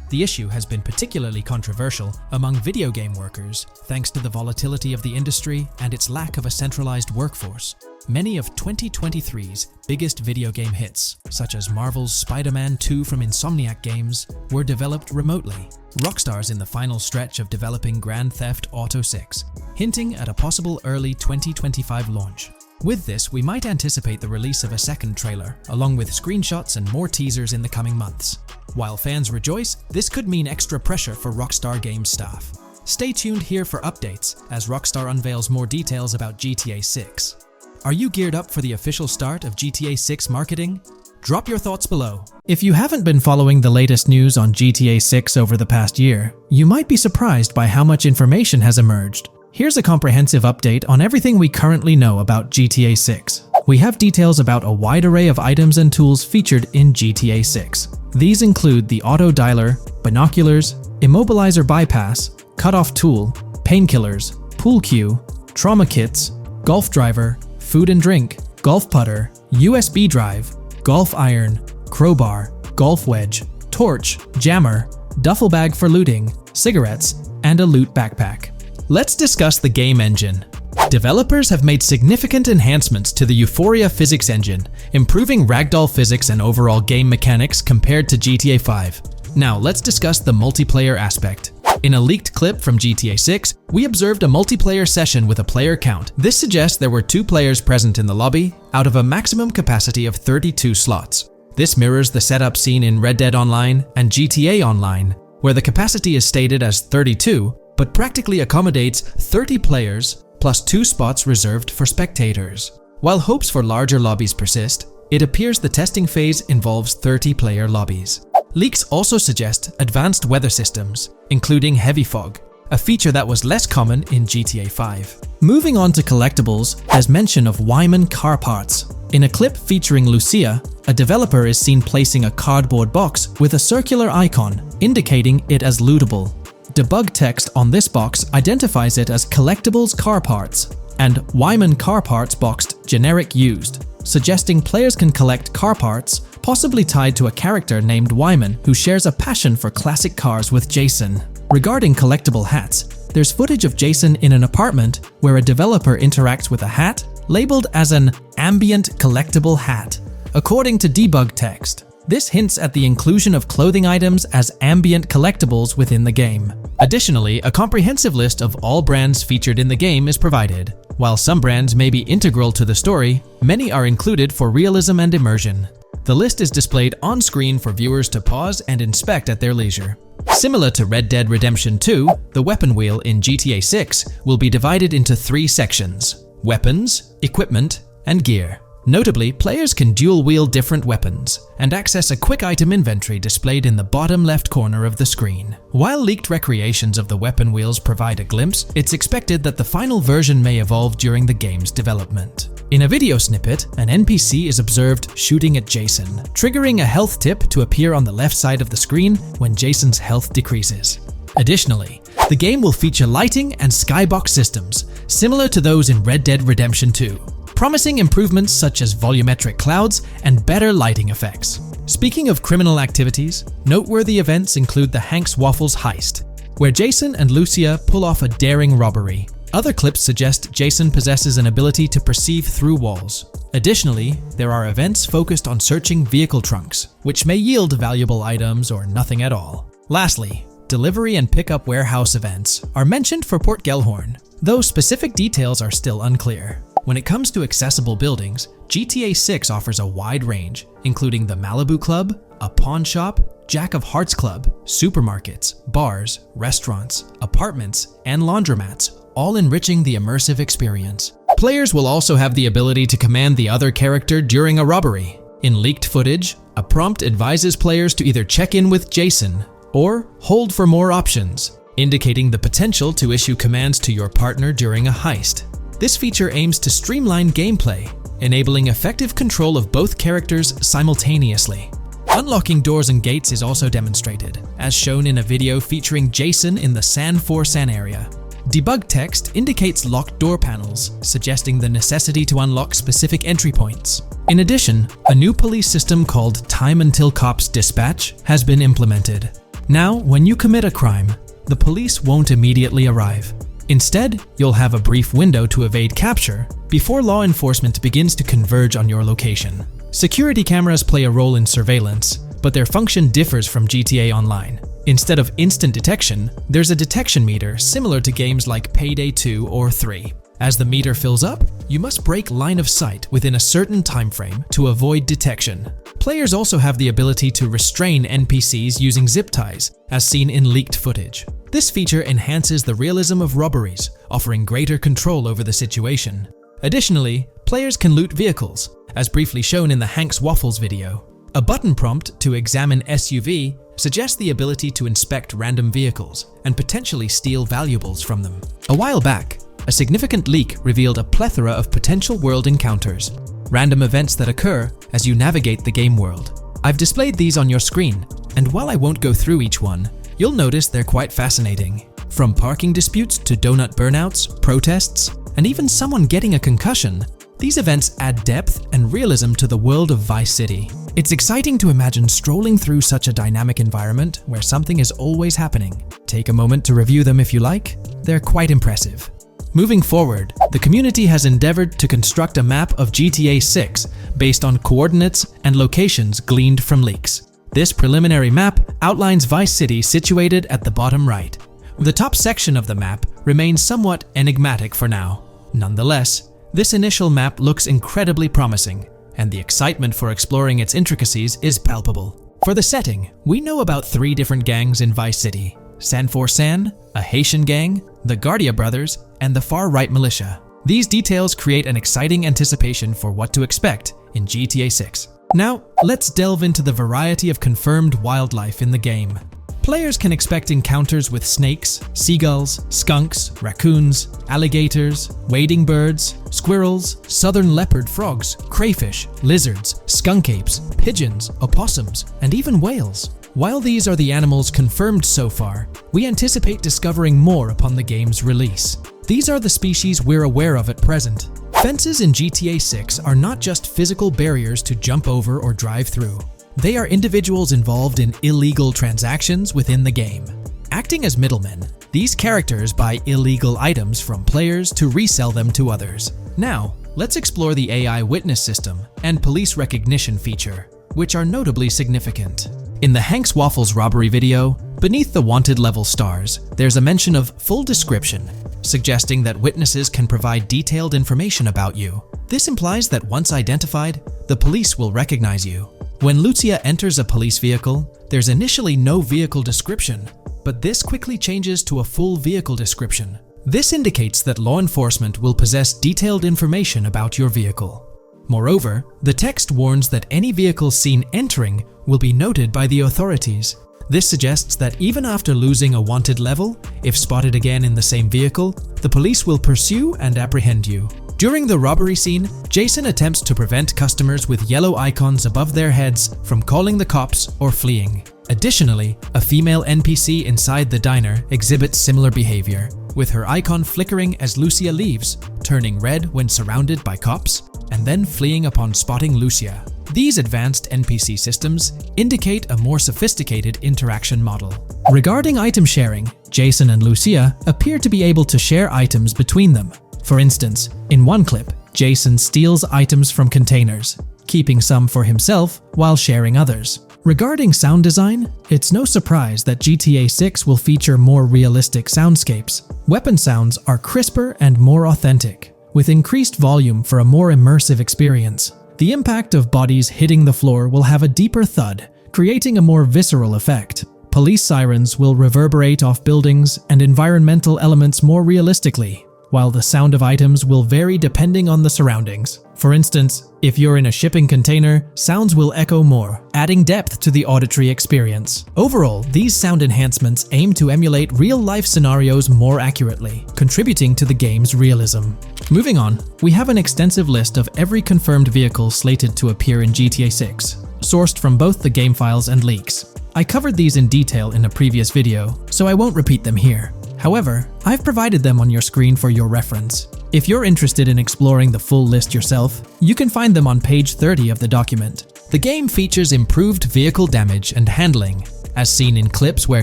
The issue has been particularly controversial among video game workers, thanks to the volatility of the industry and its lack of a centralized workforce. Many of 2023's biggest video game hits, such as Marvel's Spider-Man 2 from Insomniac Games, were developed remotely. Rockstar's in the final stretch of developing Grand Theft Auto 6, hinting at a possible early 2025 launch. With this, we might anticipate the release of a second trailer, along with screenshots and more teasers in the coming months. While fans rejoice, this could mean extra pressure for Rockstar Games staff. Stay tuned here for updates as Rockstar unveils more details about GTA 6. Are you geared up for the official start of GTA 6 marketing? Drop your thoughts below. If you haven't been following the latest news on GTA 6 over the past year, you might be surprised by how much information has emerged. Here's a comprehensive update on everything we currently know about GTA 6. We have details about a wide array of items and tools featured in GTA 6. These include the auto dialer, binoculars, immobilizer bypass, cutoff tool, painkillers, pool cue, trauma kits, golf driver, food and drink, golf putter, USB drive, golf iron, crowbar, golf wedge, torch, jammer, duffel bag for looting, cigarettes, and a loot backpack. Let's discuss the game engine. Developers have made significant enhancements to the Euphoria physics engine, improving ragdoll physics and overall game mechanics compared to GTA 5. Now let's discuss the multiplayer aspect. In a leaked clip from GTA 6, we observed a multiplayer session with a player count. This suggests there were 2 players present in the lobby, out of a maximum capacity of 32 slots. This mirrors the setup seen in Red Dead Online and GTA Online, where the capacity is stated as 32, but practically accommodates 30 players plus 2 spots reserved for spectators. While hopes for larger lobbies persist, it appears the testing phase involves 30-player lobbies. Leaks also suggest advanced weather systems, including heavy fog, a feature that was less common in GTA 5. Moving on to collectibles, there's mention of FiveM car parts. In a clip featuring Lucia, a developer is seen placing a cardboard box with a circular icon, indicating it as lootable. Debug text on this box identifies it as collectibles car parts, and FiveM car parts boxed generic used, suggesting players can collect car parts possibly tied to a character named Wyman who shares a passion for classic cars with Jason. Regarding collectible hats, there's footage of Jason in an apartment where a developer interacts with a hat labeled as an ambient collectible hat. According to debug text, this hints at the inclusion of clothing items as ambient collectibles within the game. Additionally, a comprehensive list of all brands featured in the game is provided. While some brands may be integral to the story, many are included for realism and immersion. The list is displayed on screen for viewers to pause and inspect at their leisure. Similar to Red Dead Redemption 2, the weapon wheel in GTA 6 will be divided into 3 sections: weapons, equipment, and gear. Notably, players can dual-wield different weapons and access a quick item inventory displayed in the bottom left corner of the screen. While leaked recreations of the weapon wheels provide a glimpse, it's expected that the final version may evolve during the game's development. In a video snippet, an NPC is observed shooting at Jason, triggering a health tip to appear on the left side of the screen when Jason's health decreases. Additionally, the game will feature lighting and skybox systems, similar to those in Red Dead Redemption 2. Promising improvements such as volumetric clouds and better lighting effects. Speaking of criminal activities, noteworthy events include the Hank's Waffles heist, where Jason and Lucia pull off a daring robbery. Other clips suggest Jason possesses an ability to perceive through walls. Additionally, there are events focused on searching vehicle trunks, which may yield valuable items or nothing at all. Lastly, delivery and pickup warehouse events are mentioned for Port Gellhorn, though specific details are still unclear. When it comes to accessible buildings, GTA 6 offers a wide range, including the Malibu Club, a pawn shop, Jack of Hearts Club, supermarkets, bars, restaurants, apartments, and laundromats, all enriching the immersive experience. Players will also have the ability to command the other character during a robbery. In leaked footage, a prompt advises players to either check in with Jason or hold for more options, indicating the potential to issue commands to your partner during a heist. This feature aims to streamline gameplay, enabling effective control of both characters simultaneously. Unlocking doors and gates is also demonstrated, as shown in a video featuring Jason in the San Forsan area. Debug text indicates locked door panels, suggesting the necessity to unlock specific entry points. In addition, a new police system called Time Until Cops Dispatch has been implemented. Now, when you commit a crime, the police won't immediately arrive. Instead, you'll have a brief window to evade capture before law enforcement begins to converge on your location. Security cameras play a role in surveillance, but their function differs from GTA Online. Instead of instant detection, there's a detection meter similar to games like Payday 2 or 3. As the meter fills up, you must break line of sight within a certain time frame to avoid detection. Players also have the ability to restrain NPCs using zip ties, as seen in leaked footage. This feature enhances the realism of robberies, offering greater control over the situation. Additionally, players can loot vehicles, as briefly shown in the Hank's Waffles video. A button prompt to examine SUV suggests the ability to inspect random vehicles and potentially steal valuables from them. A while back, a significant leak revealed a plethora of potential world encounters, random events that occur as you navigate the game world. I've displayed these on your screen, and while I won't go through each one, you'll notice they're quite fascinating. From parking disputes to donut burnouts, protests, and even someone getting a concussion, these events add depth and realism to the world of Vice City. It's exciting to imagine strolling through such a dynamic environment where something is always happening. Take a moment to review them if you like. They're quite impressive. Moving forward, the community has endeavored to construct a map of GTA 6 based on coordinates and locations gleaned from leaks. This preliminary map outlines Vice City situated at the bottom right. The top section of the map remains somewhat enigmatic for now. Nonetheless, this initial map looks incredibly promising, and the excitement for exploring its intricacies is palpable. For the setting, we know about 3 different gangs in Vice City: San for San, a Haitian gang, the Guardia Brothers, and the far-right militia. These details create an exciting anticipation for what to expect in GTA 6. Now, let's delve into the variety of confirmed wildlife in the game. Players can expect encounters with snakes, seagulls, skunks, raccoons, alligators, wading birds, squirrels, southern leopard frogs, crayfish, lizards, skunk apes, pigeons, opossums, and even whales. While these are the animals confirmed so far, we anticipate discovering more upon the game's release. These are the species we're aware of at present. Fences in GTA 6 are not just physical barriers to jump over or drive through. They are individuals involved in illegal transactions within the game. Acting as middlemen, these characters buy illegal items from players to resell them to others. Now, let's explore the AI witness system and police recognition feature, which are notably significant. In the Hank's Waffles robbery video, beneath the wanted level stars, there's a mention of full description, suggesting that witnesses can provide detailed information about you. This implies that once identified, the police will recognize you. When Lucia enters a police vehicle, there's initially no vehicle description, but this quickly changes to a full vehicle description. This indicates that law enforcement will possess detailed information about your vehicle. Moreover, the text warns that any vehicle seen entering will be noted by the authorities. This suggests that even after losing a wanted level, if spotted again in the same vehicle, the police will pursue and apprehend you. During the robbery scene, Jason attempts to prevent customers with yellow icons above their heads from calling the cops or fleeing. Additionally, a female NPC inside the diner exhibits similar behavior, with her icon flickering as Lucia leaves, turning red when surrounded by cops, and then fleeing upon spotting Lucia. These advanced NPC systems indicate a more sophisticated interaction model. Regarding item sharing, Jason and Lucia appear to be able to share items between them. For instance, in one clip, Jason steals items from containers, keeping some for himself while sharing others. Regarding sound design, it's no surprise that GTA 6 will feature more realistic soundscapes. Weapon sounds are crisper and more authentic, with increased volume for a more immersive experience. The impact of bodies hitting the floor will have a deeper thud, creating a more visceral effect. Police sirens will reverberate off buildings and environmental elements more realistically, while the sound of items will vary depending on the surroundings. For instance, if you're in a shipping container, sounds will echo more, adding depth to the auditory experience. Overall, these sound enhancements aim to emulate real-life scenarios more accurately, contributing to the game's realism. Moving on, we have an extensive list of every confirmed vehicle slated to appear in GTA 6, sourced from both the game files and leaks. I covered these in detail in a previous video, so I won't repeat them here. However, I've provided them on your screen for your reference. If you're interested in exploring the full list yourself, you can find them on page 30 of the document. The game features improved vehicle damage and handling, as seen in clips where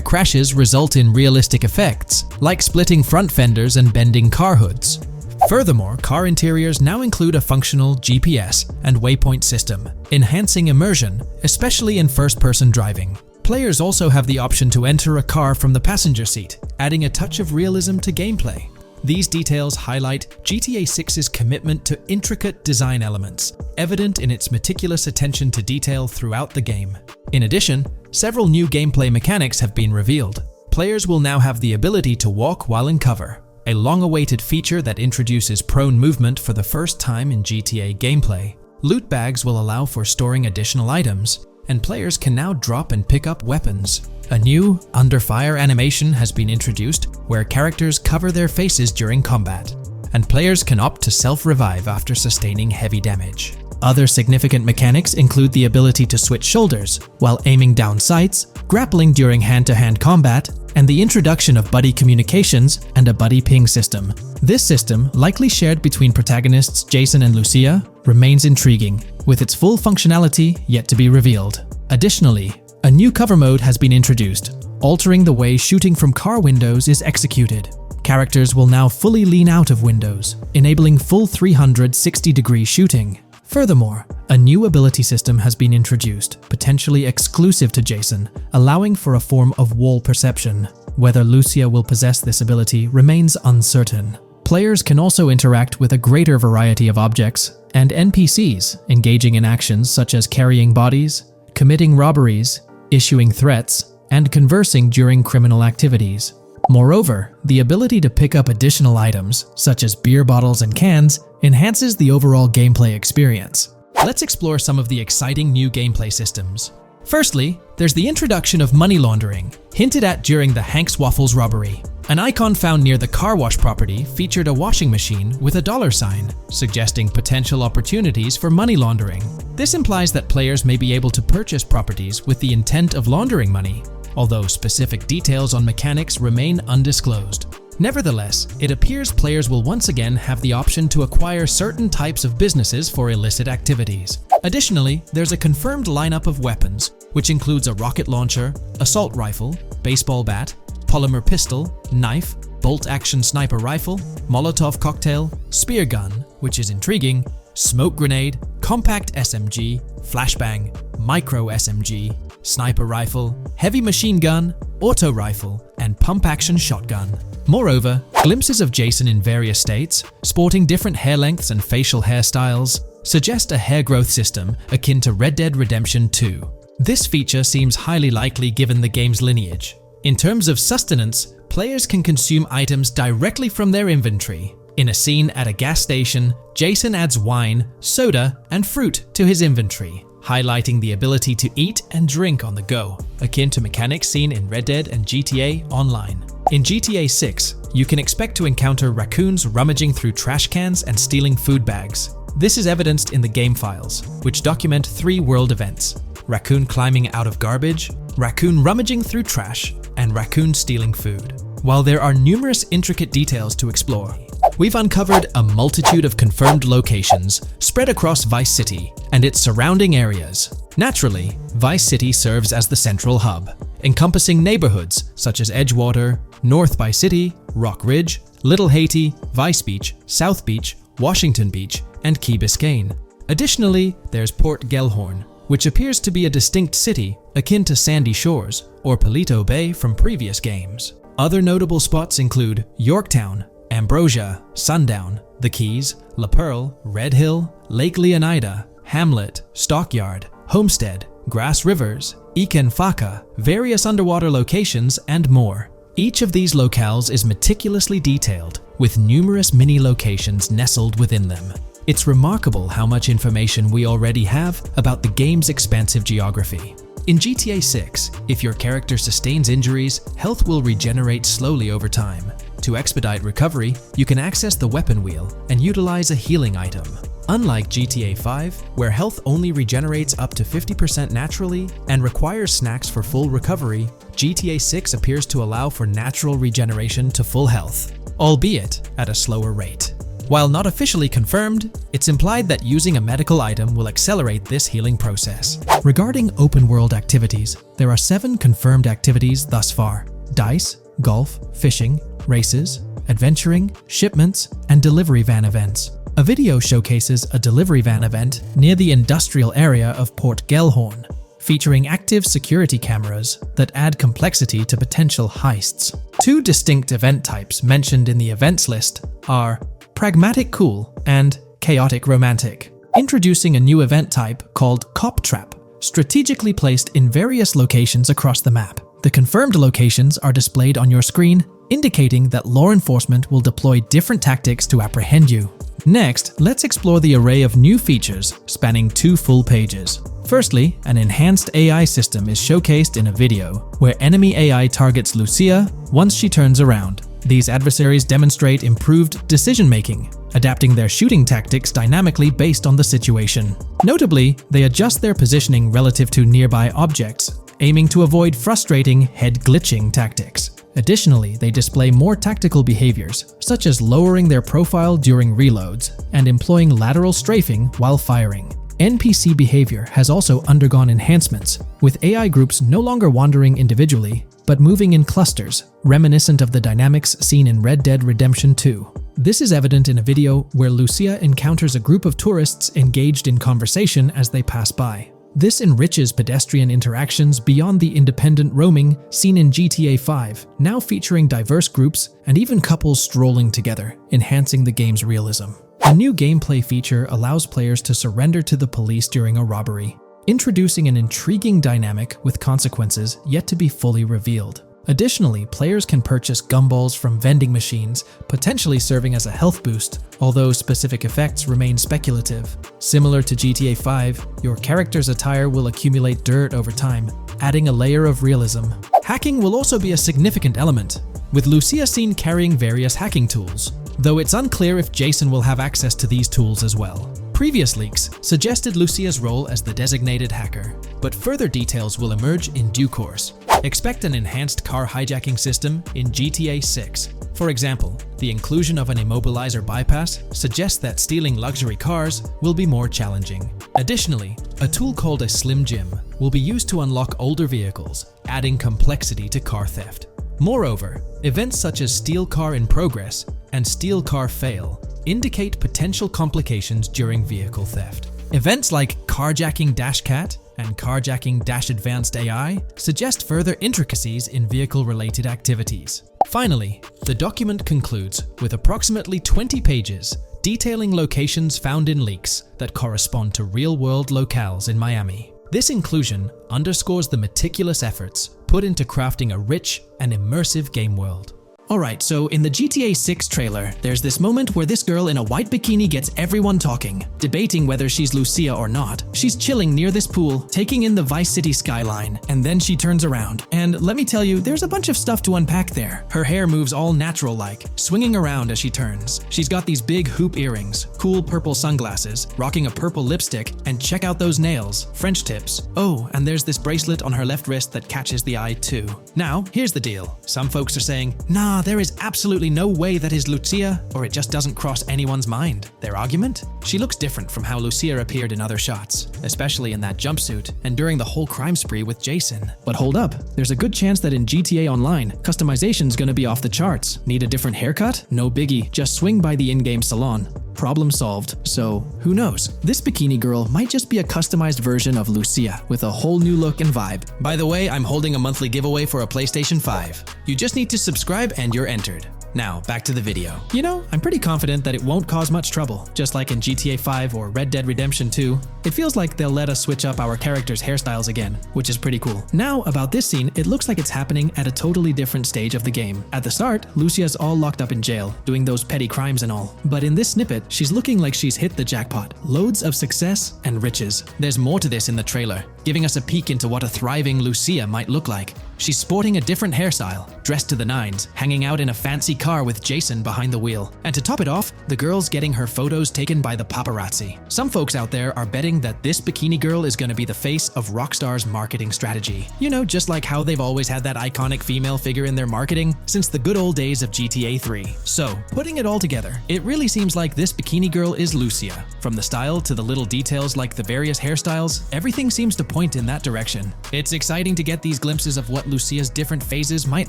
crashes result in realistic effects, like splitting front fenders and bending car hoods. Furthermore, car interiors now include a functional GPS and waypoint system, enhancing immersion, especially in first-person driving. Players also have the option to enter a car from the passenger seat, adding a touch of realism to gameplay. These details highlight GTA 6's commitment to intricate design elements, evident in its meticulous attention to detail throughout the game. In addition, several new gameplay mechanics have been revealed. Players will now have the ability to walk while in cover, a long-awaited feature that introduces prone movement for the first time in GTA gameplay. Loot bags will allow for storing additional items, and players can now drop and pick up weapons. A new under fire animation has been introduced where characters cover their faces during combat, and players can opt to self-revive after sustaining heavy damage. Other significant mechanics include the ability to switch shoulders while aiming down sights, grappling during hand-to-hand combat, and the introduction of buddy communications and a buddy ping system. This system, likely shared between protagonists Jason and Lucia, remains intriguing, with its full functionality yet to be revealed. Additionally, a new cover mode has been introduced, altering the way shooting from car windows is executed. Characters will now fully lean out of windows, enabling full 360-degree shooting. Furthermore, a new ability system has been introduced, potentially exclusive to Jason, allowing for a form of wall perception. Whether Lucia will possess this ability remains uncertain. Players can also interact with a greater variety of objects and NPCs, engaging in actions such as carrying bodies, committing robberies, issuing threats, and conversing during criminal activities. Moreover, the ability to pick up additional items, such as beer bottles and cans, enhances the overall gameplay experience. Let's explore some of the exciting new gameplay systems. Firstly, there's the introduction of money laundering, hinted at during the Hank's Waffles robbery. An icon found near the car wash property featured a washing machine with a dollar sign, suggesting potential opportunities for money laundering. This implies that players may be able to purchase properties with the intent of laundering money, although specific details on mechanics remain undisclosed. Nevertheless, it appears players will once again have the option to acquire certain types of businesses for illicit activities. Additionally, there's a confirmed lineup of weapons, which includes a rocket launcher, assault rifle, baseball bat, polymer pistol, knife, bolt-action sniper rifle, Molotov cocktail, spear gun, which is intriguing, smoke grenade, compact SMG, flashbang, micro SMG, sniper rifle, heavy machine gun, auto rifle, and pump-action shotgun. Moreover, glimpses of Jason in various states, sporting different hair lengths and facial hairstyles, suggest a hair growth system akin to Red Dead Redemption 2. This feature seems highly likely given the game's lineage. In terms of sustenance, players can consume items directly from their inventory. In a scene at a gas station, Jason adds wine, soda, and fruit to his inventory, highlighting the ability to eat and drink on the go, akin to mechanics seen in Red Dead and GTA Online. In GTA 6, you can expect to encounter raccoons rummaging through trash cans and stealing food bags. This is evidenced in the game files, which document 3 world events: raccoon climbing out of garbage, raccoon rummaging through trash, and raccoon stealing food. While there are numerous intricate details to explore, we've uncovered a multitude of confirmed locations spread across Vice City and its surrounding areas. Naturally, Vice City serves as the central hub, encompassing neighborhoods such as Edgewater, North Vice City, Rock Ridge, Little Haiti, Vice Beach, South Beach, Washington Beach, and Key Biscayne. Additionally, there's Port Gellhorn, which appears to be a distinct city akin to Sandy Shores or Palito Bay from previous games. Other notable spots include Yorktown, Ambrosia, Sundown, The Keys, La Pearl, Red Hill, Lake Leonida, Hamlet, Stockyard, Homestead, Grass Rivers, Ikenfaka, various underwater locations, and more. Each of these locales is meticulously detailed, with numerous mini locations nestled within them. It's remarkable how much information we already have about the game's expansive geography. In GTA 6, if your character sustains injuries, health will regenerate slowly over time. To expedite recovery, you can access the weapon wheel and utilize a healing item. Unlike GTA 5, where health only regenerates up to 50% naturally and requires snacks for full recovery, GTA 6 appears to allow for natural regeneration to full health, albeit at a slower rate. While not officially confirmed, it's implied that using a medical item will accelerate this healing process. Regarding open-world activities, there are 7 confirmed activities thus far: dice, golf, fishing, races, adventuring, shipments, and delivery van events. A video showcases a delivery van event near the industrial area of Port Gellhorn, featuring active security cameras that add complexity to potential heists. Two distinct event types mentioned in the events list are pragmatic cool and chaotic romantic. Introducing a new event type called Cop Trap, strategically placed in various locations across the map. The confirmed locations are displayed on your screen, indicating that law enforcement will deploy different tactics to apprehend you. Next, let's explore the array of new features spanning 2 full pages. Firstly, an enhanced AI system is showcased in a video, where enemy AI targets Lucia once she turns around. These adversaries demonstrate improved decision-making, adapting their shooting tactics dynamically based on the situation. Notably, they adjust their positioning relative to nearby objects, aiming to avoid frustrating head-glitching tactics. Additionally, they display more tactical behaviors, such as lowering their profile during reloads and employing lateral strafing while firing. NPC behavior has also undergone enhancements, with AI groups no longer wandering individually, but moving in clusters, reminiscent of the dynamics seen in Red Dead Redemption 2. This is evident in a video where Lucia encounters a group of tourists engaged in conversation as they pass by. This enriches pedestrian interactions beyond the independent roaming seen in GTA 5, now featuring diverse groups and even couples strolling together, enhancing the game's realism. A new gameplay feature allows players to surrender to the police during a robbery, introducing an intriguing dynamic with consequences yet to be fully revealed. Additionally, players can purchase gumballs from vending machines, potentially serving as a health boost, although specific effects remain speculative. Similar to GTA 5, your character's attire will accumulate dirt over time, adding a layer of realism. Hacking will also be a significant element, with Lucia seen carrying various hacking tools, though it's unclear if Jason will have access to these tools as well. Previous leaks suggested Lucia's role as the designated hacker, but further details will emerge in due course. Expect an enhanced car hijacking system in GTA 6. For example, the inclusion of an immobilizer bypass suggests that stealing luxury cars will be more challenging. Additionally, a tool called a Slim Jim will be used to unlock older vehicles, adding complexity to car theft. Moreover, events such as Steal Car in Progress and Steal Car Fail indicate potential complications during vehicle theft. Events like Carjacking Cat and Carjacking Advanced AI suggest further intricacies in vehicle-related activities. Finally, the document concludes with approximately 20 pages detailing locations found in leaks that correspond to real-world locales in Miami. This inclusion underscores the meticulous efforts put into crafting a rich and immersive game world. Alright, so in the GTA 6 trailer, there's this moment where this girl in a white bikini gets everyone talking, debating whether she's Lucia or not. She's chilling near this pool, taking in the Vice City skyline, and then she turns around. And let me tell you, there's a bunch of stuff to unpack there. Her hair moves all natural-like, swinging around as she turns. She's got these big hoop earrings, cool purple sunglasses, rocking a purple lipstick, and check out those nails, French tips. Oh, and there's this bracelet on her left wrist that catches the eye too. Now, here's the deal. Some folks are saying, nah, there is absolutely no way that is Lucia, or it just doesn't cross anyone's mind. Their argument? She looks different from how Lucia appeared in other shots, especially in that jumpsuit and during the whole crime spree with Jason. But hold up, there's a good chance that in GTA Online, customization's gonna be off the charts. Need a different haircut? No biggie, just swing by the in-game salon. Problem solved. So, who knows? This bikini girl might just be a customized version of Lucia with a whole new look and vibe. By the way, I'm holding a monthly giveaway for a PlayStation 5. You just need to subscribe and you're entered. Now, back to the video. You know, I'm pretty confident that it won't cause much trouble, just like in GTA 5 or Red Dead Redemption 2. It feels like they'll let us switch up our characters' hairstyles again, which is pretty cool. Now, about this scene, it looks like it's happening at a totally different stage of the game. At the start, Lucia's all locked up in jail, doing those petty crimes and all. But in this snippet, she's looking like she's hit the jackpot. Loads of success and riches. There's more to this in the trailer, giving us a peek into what a thriving Lucia might look like. She's sporting a different hairstyle, dressed to the nines, hanging out in a fancy car with Jason behind the wheel. And to top it off, the girl's getting her photos taken by the paparazzi. Some folks out there are betting that this bikini girl is gonna be the face of Rockstar's marketing strategy. You know, just like how they've always had that iconic female figure in their marketing since the good old days of GTA 3. So, putting it all together, it really seems like this bikini girl is Lucia. From the style to the little details like the various hairstyles, everything seems to point in that direction. It's exciting to get these glimpses of what Lucia's different phases might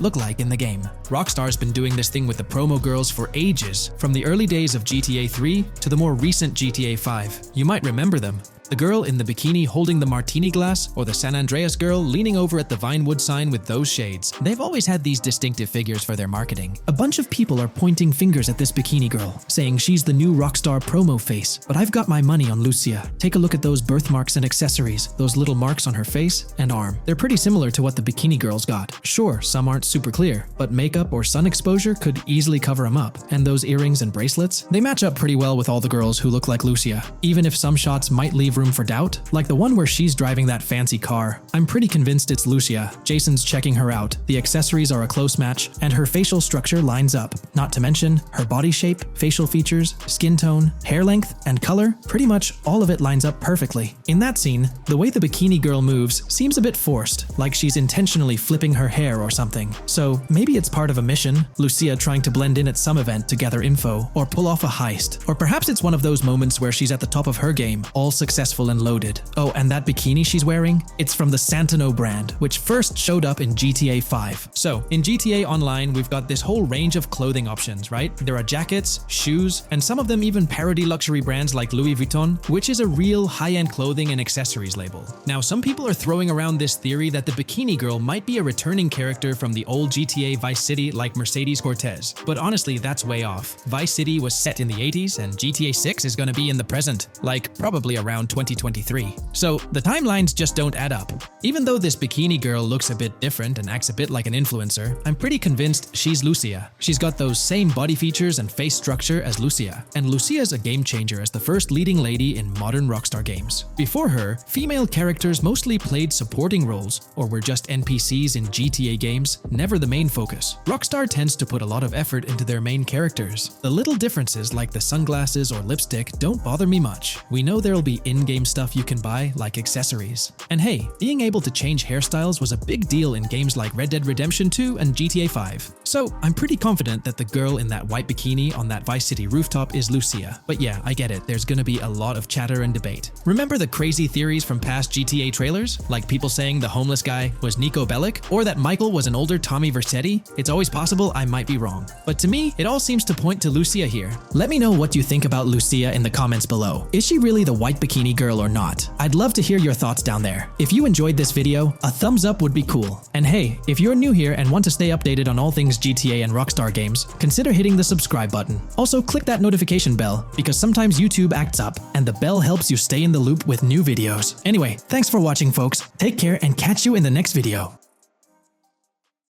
look like in the game. Rockstar's been doing this thing with the promo girls for ages, from the early days of GTA 3 to the more recent GTA 5. You might remember them. The girl in the bikini holding the martini glass, or the San Andreas girl leaning over at the Vinewood sign with those shades. They've always had these distinctive figures for their marketing. A bunch of people are pointing fingers at this bikini girl, saying she's the new Rockstar promo face, but I've got my money on Lucia. Take a look at those birthmarks and accessories, those little marks on her face and arm. They're pretty similar to what the bikini girl's got. Sure, some aren't super clear, but makeup or sun exposure could easily cover them up. And those earrings and bracelets, they match up pretty well with all the girls who look like Lucia. Even if some shots might leave room for doubt, like the one where she's driving that fancy car, I'm pretty convinced it's Lucia. Jason's checking her out, the accessories are a close match, and her facial structure lines up. Not to mention, her body shape, facial features, skin tone, hair length, and color, pretty much all of it lines up perfectly. In that scene, the way the bikini girl moves seems a bit forced, like she's intentionally flipping her hair or something. So maybe it's part of a mission, Lucia trying to blend in at some event to gather info, or pull off a heist. Or perhaps it's one of those moments where she's at the top of her game, all successful and loaded. Oh, and that bikini she's wearing? It's from the Santino brand, which first showed up in GTA 5. So, in GTA Online, we've got this whole range of clothing options, right? There are jackets, shoes, and some of them even parody luxury brands like Louis Vuitton, which is a real high-end clothing and accessories label. Now, some people are throwing around this theory that the bikini girl might be a returning character from the old GTA Vice City like Mercedes Cortez, but honestly, that's way off. Vice City was set in the 80s, and GTA 6 is gonna be in the present, like probably around 2023. So, the timelines just don't add up. Even though this bikini girl looks a bit different and acts a bit like an influencer, I'm pretty convinced she's Lucia. She's got those same body features and face structure as Lucia, and Lucia's a game changer as the first leading lady in modern Rockstar games. Before her, female characters mostly played supporting roles, or were just NPCs in GTA games, never the main focus. Rockstar tends to put a lot of effort into their main characters. The little differences like the sunglasses or lipstick don't bother me much. We know there'll be in-game stuff you can buy, like accessories. And hey, being able to change hairstyles was a big deal in games like Red Dead Redemption 2 and GTA 5. So, I'm pretty confident that the girl in that white bikini on that Vice City rooftop is Lucia. But yeah, I get it, there's gonna be a lot of chatter and debate. Remember the crazy theories from past GTA trailers? Like people saying the homeless guy was Nico Bellic, or that Michael was an older Tommy Vercetti? It's always possible I might be wrong. But to me, it all seems to point to Lucia here. Let me know what you think about Lucia in the comments below. Is she really the white bikini girl or not? I'd love to hear your thoughts down there. If you enjoyed this video, a thumbs up would be cool. And hey, if you're new here and want to stay updated on all things GTA and Rockstar games, consider hitting the subscribe button. Also, click that notification bell, because sometimes YouTube acts up, and the bell helps you stay in the loop with new videos. Anyway, thanks for watching folks, take care and catch you in the next video.